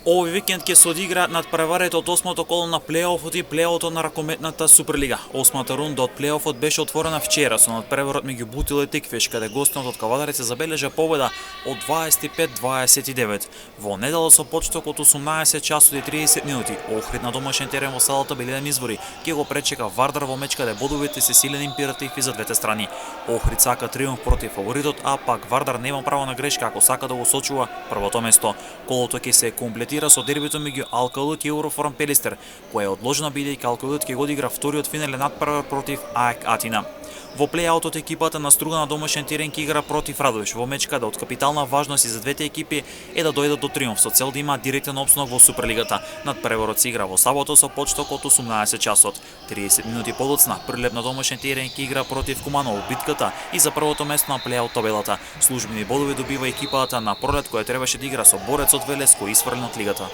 Овој викенд ќе се одиграат надпреварите од 8-то коло на плејофот и плејофот на ракометната Суперлига. 8-та рунда од плејофот беше отворена вчера со надпреварот меѓу Бутил и Тиквиш, каде гостинот од Кавадарец забележа победа од 25-29. Во недела со почеток од 18 часот и 30 минути, Охрид на домашен терен во салата Белидем Извори ќе го пречека Вардар во меч каде бодовите се силен императив и за двете страни. Охрид сака триумф против фаворитот, а пак Вардар нема право на грешка ако сака да го сочува првото место. Колото ќе се комплетира со дербито меѓу Алкалут и Euroform Пелистер, која е одложено бидејќи Алкалут ќе го одигра вториот финален надпревар против АЕК Атина. Во плејаутот екипата на Струга на домашен терен ќе игра против Радовиш во меч каде од капитална важност и за двете екипи е да дојдат до триумф со цел да имаат директен опстанок во Суперлигата. Надпреварот се игра во сабота со почеток од 18 часот. 30 минути подоцна Прилеп на домашен терен ќе игра против Куманово битката и за првото место на плејаут табелата. Службени бодови добива екипата на Пролет која требаше да игра со Борец од Велес кој исфрлен од лигата.